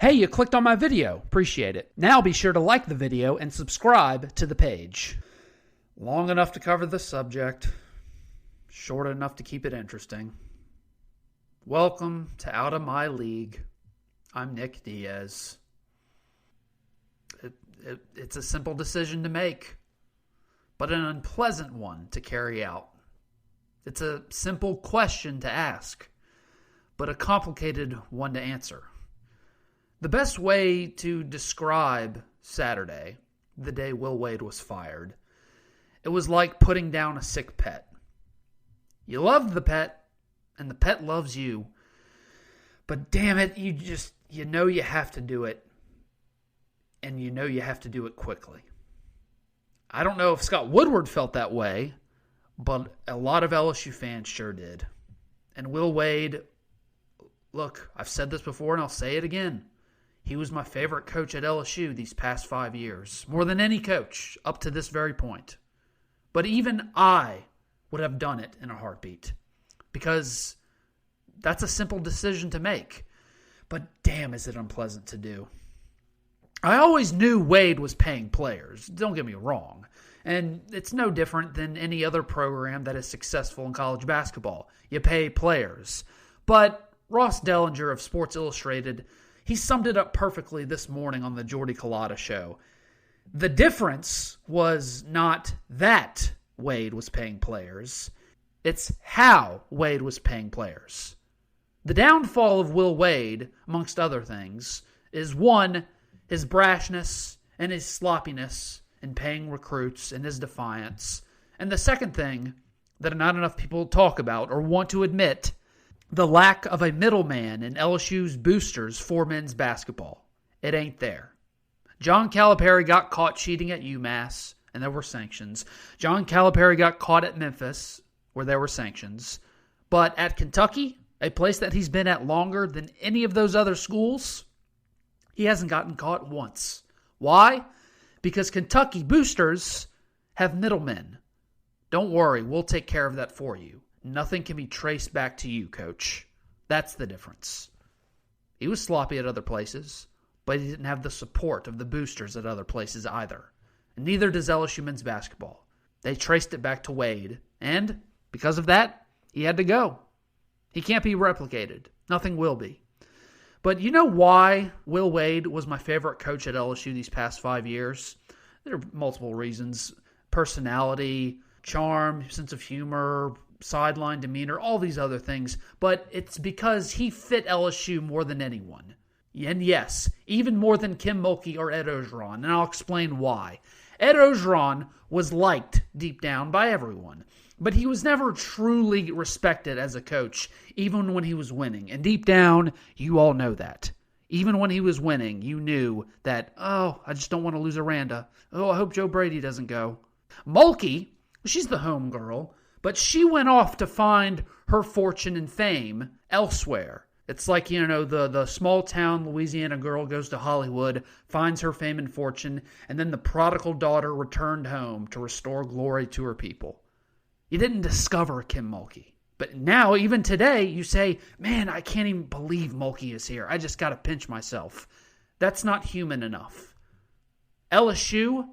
Hey, you clicked on my video. Appreciate it. Now be sure to like the video and subscribe to the page. Long enough to cover the subject. Short enough to keep it interesting. Welcome to Out of My League. I'm Nick Diaz. It's a simple decision to make, but an unpleasant one to carry out. It's a simple question to ask, but a complicated one to answer. The best way to describe Saturday, the day Will Wade was fired, it was like putting down a sick pet. You love the pet, and the pet loves you, but damn it, you know you have to do it, and you know you have to do it quickly. I don't know if Scott Woodward felt that way, but a lot of LSU fans sure did. And Will Wade, look, I've said this before and I'll say it again. He was my favorite coach at LSU these past 5 years, more than any coach up to this very point. But even I would have done it in a heartbeat because that's a simple decision to make. But damn, is it unpleasant to do. I always knew Wade was paying players, don't get me wrong. And it's no different than any other program that is successful in college basketball. You pay players. But Ross Dellinger of Sports Illustrated, he summed it up perfectly this morning on the Jordy Culotta show. The difference was not that Wade was paying players. It's how Wade was paying players. The downfall of Will Wade, amongst other things, is one, his brashness and his sloppiness in paying recruits and his defiance. And the second thing that not enough people talk about or want to admit, the lack of a middleman in LSU's boosters for men's basketball. It ain't there. John Calipari got caught cheating at UMass, and there were sanctions. John Calipari got caught at Memphis, where there were sanctions. But at Kentucky, a place that he's been at longer than any of those other schools, he hasn't gotten caught once. Why? Because Kentucky boosters have middlemen. Don't worry, we'll take care of that for you. Nothing can be traced back to you, coach. That's the difference. He was sloppy at other places, but he didn't have the support of the boosters at other places either. And neither does LSU men's basketball. They traced it back to Wade, and because of that, he had to go. He can't be replicated. Nothing will be. But you know why Will Wade was my favorite coach at LSU these past 5 years? There are multiple reasons. Personality, charm, sense of humor, sideline demeanor, all these other things. But it's because he fit LSU more than anyone. And yes, even more than Kim Mulkey or Ed Ogeron. And I'll explain why. Ed Ogeron was liked deep down by everyone. But he was never truly respected as a coach, even when he was winning. And deep down, you all know that. Even when he was winning, you knew that, oh, I just don't want to lose Aranda. Oh, I hope Joe Brady doesn't go. Mulkey, she's the home girl, but she went off to find her fortune and fame elsewhere. It's like, the small town Louisiana girl goes to Hollywood, finds her fame and fortune, and then the prodigal daughter returned home to restore glory to her people. You didn't discover Kim Mulkey. But now, even today, you say, man, I can't even believe Mulkey is here. I just got to pinch myself. That's not human enough. LSU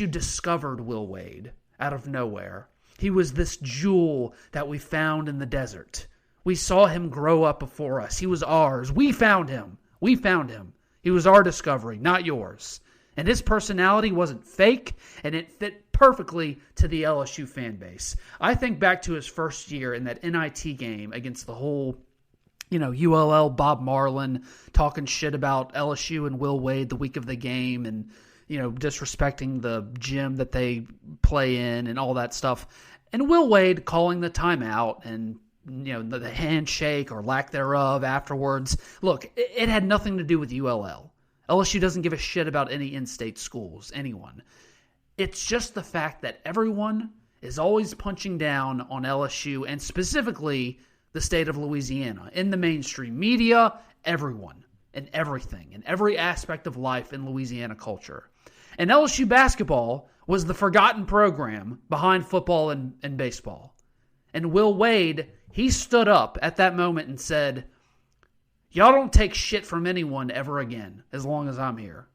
discovered Will Wade out of nowhere. He was this jewel that we found in the desert. We saw him grow up before us. He was ours. We found him. He was our discovery, not yours. And his personality wasn't fake, and it fit perfectly to the LSU fan base. I think back to his first year in that NIT game against the whole, ULL Bob Marlin talking shit about LSU and Will Wade the week of the game and, disrespecting the gym that they play in and all that stuff. And Will Wade calling the timeout and, the handshake or lack thereof afterwards. Look, it had nothing to do with ULL. LSU doesn't give a shit about any in-state schools, anyone. It's just the fact that everyone is always punching down on LSU and specifically the state of Louisiana. In the mainstream media, everyone and everything, in every aspect of life in Louisiana culture. And LSU basketball was the forgotten program behind football and baseball. And Will Wade, he stood up at that moment and said, Y'all don't take shit from anyone ever again as long as I'm here.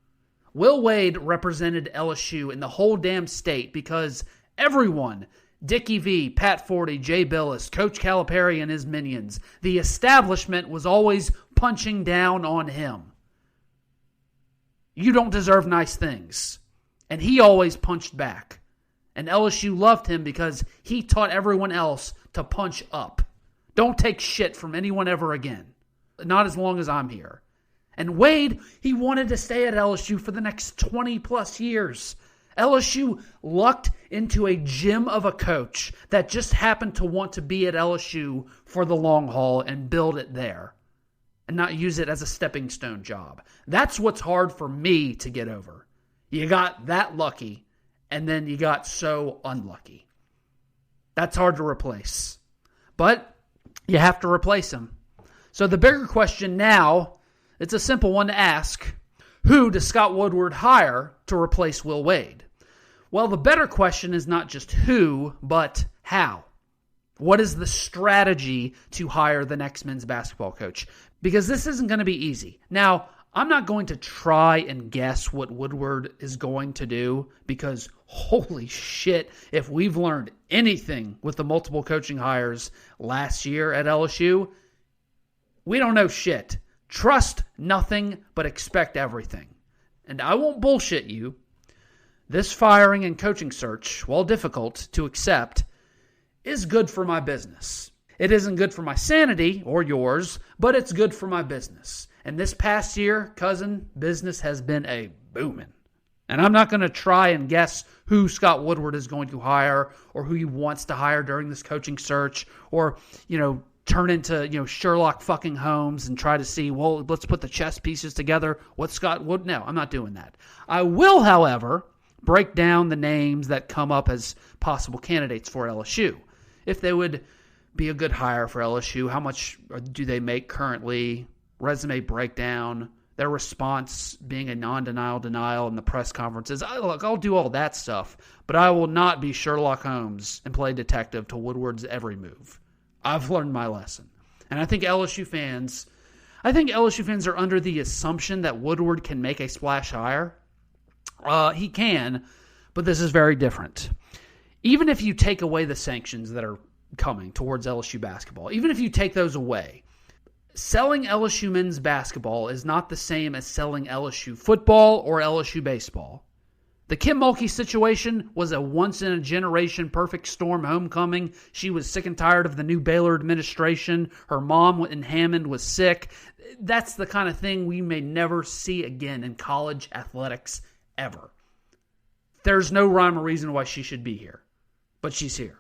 Will Wade represented LSU in the whole damn state because everyone, Dickie V, Pat Forty, Jay Billis, Coach Calipari and his minions, the establishment was always punching down on him. You don't deserve nice things. And he always punched back. And LSU loved him because he taught everyone else to punch up. Don't take shit from anyone ever again. Not as long as I'm here. And Wade, he wanted to stay at LSU for the next 20 plus years. LSU lucked into a gem of a coach that just happened to want to be at LSU for the long haul and build it there. And not use it as a stepping stone job. That's what's hard for me to get over. You got that lucky, and then you got so unlucky. That's hard to replace. But you have to replace him. So the bigger question now, it's a simple one to ask. Who does Scott Woodward hire to replace Will Wade? Well, the better question is not just who, but how. What is the strategy to hire the next men's basketball coach? Because this isn't going to be easy. Now, I'm not going to try and guess what Woodward is going to do because holy shit, if we've learned anything with the multiple coaching hires last year at LSU, we don't know shit. Trust nothing, but expect everything. And I won't bullshit you. This firing and coaching search, while difficult to accept, is good for my business. It isn't good for my sanity or yours, but it's good for my business. And this past year, cousin, business has been a booming. And I'm not going to try and guess who Scott Woodward is going to hire or who he wants to hire during this coaching search or, turn into, Sherlock fucking Holmes and try to see, well, let's put the chess pieces together. What's Scott Wood? No, I'm not doing that. I will, however, break down the names that come up as possible candidates for LSU. If they would be a good hire for LSU, how much do they make currently, resume breakdown, their response being a non-denial denial in the press conferences. I'll do all that stuff, but I will not be Sherlock Holmes and play detective to Woodward's every move. I've learned my lesson. And I think LSU fans are under the assumption that Woodward can make a splash hire. He can, but this is very different. Even if you take away the sanctions that are coming towards LSU basketball, even if you take those away, selling LSU men's basketball is not the same as selling LSU football or LSU baseball. The Kim Mulkey situation was a once-in-a-generation perfect storm homecoming. She was sick and tired of the new Baylor administration. Her mom in Hammond was sick. That's the kind of thing we may never see again in college athletics ever. There's no rhyme or reason why she should be here, but she's here.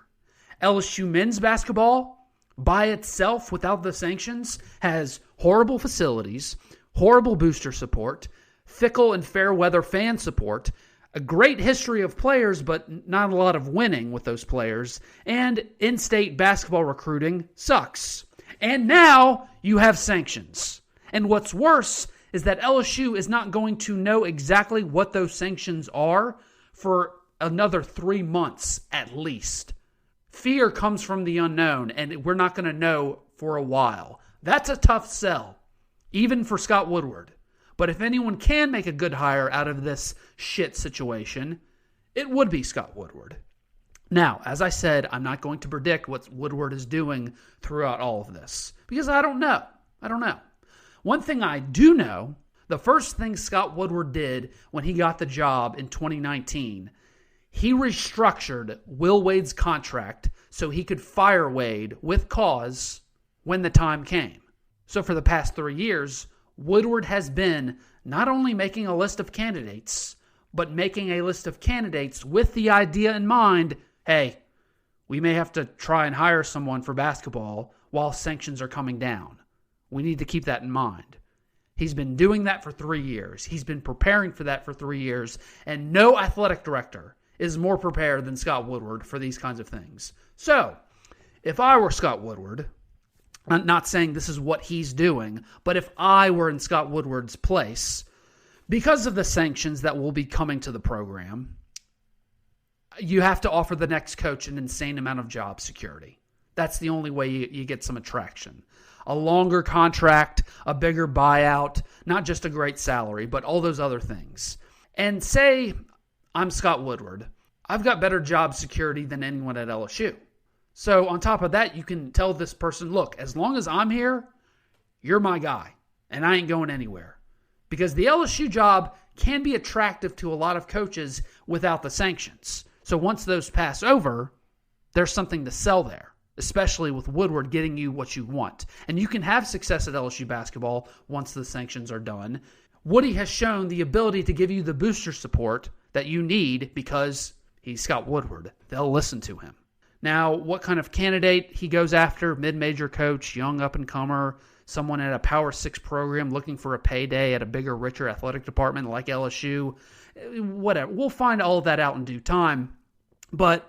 LSU men's basketball, by itself, without the sanctions, has horrible facilities, horrible booster support, fickle and fair weather fan support, a great history of players, but not a lot of winning with those players, and in-state basketball recruiting sucks. And now you have sanctions. And what's worse is that LSU is not going to know exactly what those sanctions are for another 3 months at least. Fear comes from the unknown, and we're not going to know for a while. That's a tough sell, even for Scott Woodward. But if anyone can make a good hire out of this shit situation, it would be Scott Woodward. Now, as I said, I'm not going to predict what Woodward is doing throughout all of this because I don't know. One thing I do know, the first thing Scott Woodward did when he got the job in 2019, he restructured Will Wade's contract so he could fire Wade with cause when the time came. So for the past 3 years, Woodward has been not only making a list of candidates, but making a list of candidates with the idea in mind, hey, we may have to try and hire someone for basketball while sanctions are coming down. We need to keep that in mind. He's been doing that for 3 years. He's been preparing for that for 3 years, and no athletic director is more prepared than Scott Woodward for these kinds of things. So, if I were Scott Woodward, I'm not saying this is what he's doing, but if I were in Scott Woodward's place, because of the sanctions that will be coming to the program, you have to offer the next coach an insane amount of job security. That's the only way you get some attraction. a longer contract, a bigger buyout, not just a great salary, but all those other things. And say I'm Scott Woodward. I've got better job security than anyone at LSU. So on top of that, you can tell this person, look, as long as I'm here, you're my guy, and I ain't going anywhere. Because the LSU job can be attractive to a lot of coaches without the sanctions. So once those pass over, there's something to sell there, especially with Woodward getting you what you want. And you can have success at LSU basketball once the sanctions are done. Woody has shown the ability to give you the booster support that you need because he's Scott Woodward. They'll listen to him. Now, what kind of candidate he goes after? Mid-major coach, young up-and-comer, someone at a Power 6 program looking for a payday at a bigger, richer athletic department like LSU. Whatever. We'll find all of that out in due time. But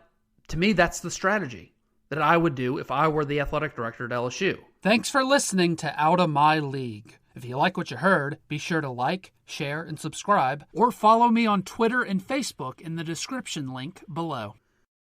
to me, that's the strategy that I would do if I were the athletic director at LSU. Thanks for listening to Out of My League. If you like what you heard, be sure to like, share, and subscribe, or follow me on Twitter and Facebook in the description link below.